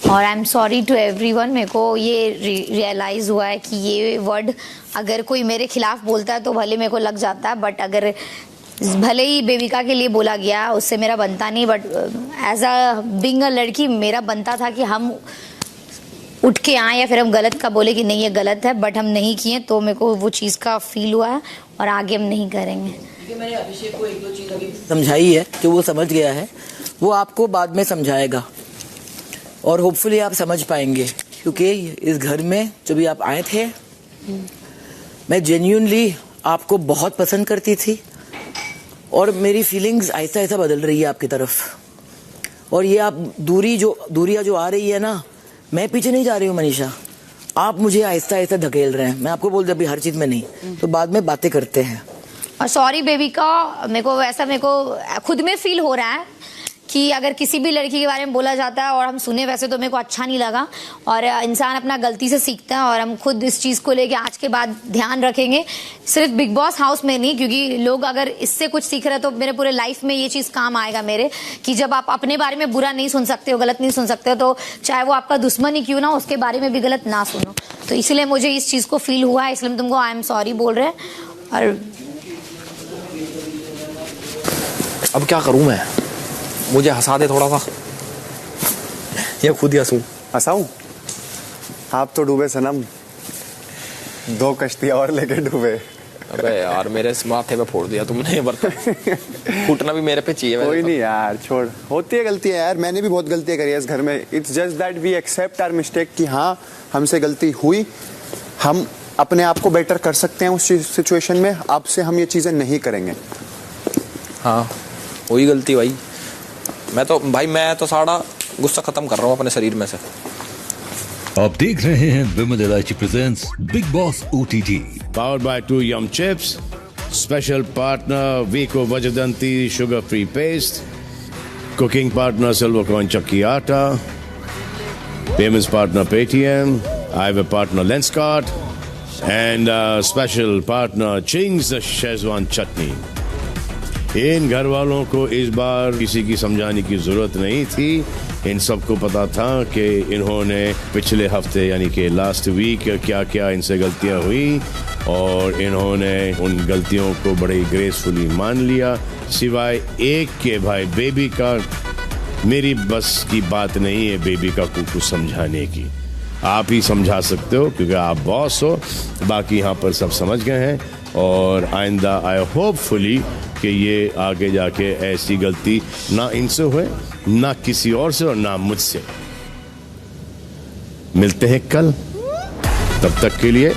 और I am sorry to everyone. मेरे को ये रियलाइज हुआ है कि ये वर्ड अगर कोई मेरे खिलाफ बोलता है तो भले मेरे को लग जाता है, बट अगर भले ही बेबिका के लिए बोला गया उससे मेरा बनता नहीं, but as a being a लड़की मेरा बनता था कि हम उठ के आए या फिर हम गलत का बोले कि नहीं ये गलत है, बट हम नहीं किए, तो मेरे को वो चीज़ का फील हुआ है और आगे हम नहीं करेंगे। मैंने अभिषेक को एक दो चीज अभी समझाई है, जो वो समझ गया है वो आपको बाद में समझाएगा और होपफुली आप समझ पाएंगे, क्योंकि इस घर में जब भी आप आए थे मैं जेन्युइनली आपको बहुत पसंद करती थी और मेरी फीलिंग्स ऐसा ऐसा बदल रही है आपकी तरफ, और ये आप दूरियां जो आ रही है ना, मैं पीछे नहीं जा रही हूँ मनीषा, आप मुझे आहिस्ता आहिस्ता धकेल रहे हैं। मैं आपको बोल दूं अभी हर चीज में नहीं, तो बाद में बातें करते हैं। और सॉरी बेबी का, मेरे को खुद में फील हो रहा है कि अगर किसी भी लड़की के बारे में बोला जाता है और हम सुने, वैसे तो मेरे को अच्छा नहीं लगा, और इंसान अपना गलती से सीखता है, और हम खुद इस चीज़ को लेके आज के बाद ध्यान रखेंगे, सिर्फ बिग बॉस हाउस में नहीं, क्योंकि लोग अगर इससे कुछ सीख रहे हैं तो मेरे पूरे लाइफ में ये चीज़ काम आएगा मेरे, कि जब आप अपने बारे में बुरा नहीं सुन सकते हो, गलत नहीं सुन सकते हो, तो चाहे वो आपका दुश्मन ही क्यों ना, उसके बारे में भी गलत ना सुनो। तो इसलिए मुझे इस चीज़ को फील हुआ है, इसलिए हम तुमको आई एम सॉरी बोल रहे हैं। और अब क्या करूं मैं, मुझे हंसा दे थोड़ा सा या खुद ही हंसूं? हंसाऊं? आप तो डूबे सनम, 2 कश्तियां और लेके डूबे। अबे यार, मेरे इस माथे पे फोड़ दिया तुमने ये बर्तन। फूटना भी मेरे पे चाहिए। कोई नहीं यार, छोड़, होती है गलतियां यार, मैंने भी बहुत गलतियां करी है इस घर में। It's just that we accept our mistake कि हाँ हमसे गलती हुई, हम अपने आप को बेटर कर सकते हैं उस सिचुएशन में, अब से हम ये चीजें नहीं करेंगे। हाँ वही गलती भाई, मैं तो सारा गुस्सा खत्म कर रहा हूँ अपने शरीर में से। आप देख रहे हैं विमल इलायची presents big boss OTT, Powered by 2 Yum Chips, special partner Vico Vajadanti Sugar Free Paste, cooking partner Silvercoin Chakki Atta, payments partner Paytm, I have a partner Lenskart, and special partner Ching's Szechuan Chutney. इन घर वालों को इस बार किसी की समझाने की जरूरत नहीं थी, इन सबको पता था कि इन्होंने पिछले हफ्ते यानी कि लास्ट वीक क्या क्या इनसे गलतियां हुई, और इन्होंने उन गलतियों को बड़े ग्रेसफुली मान लिया, सिवाय एक के भाई बेबी का। मेरी बस की बात नहीं है बेबी का कुछ समझाने की, आप ही समझा सकते हो क्योंकि आप बॉस हो, बाकी यहाँ पर सब समझ गए हैं। और आइंदा आई होपफुली कि ये आगे जाके ऐसी गलती ना इनसे हुए, ना किसी और से, और ना मुझसे। मिलते हैं कल, तब तक के लिए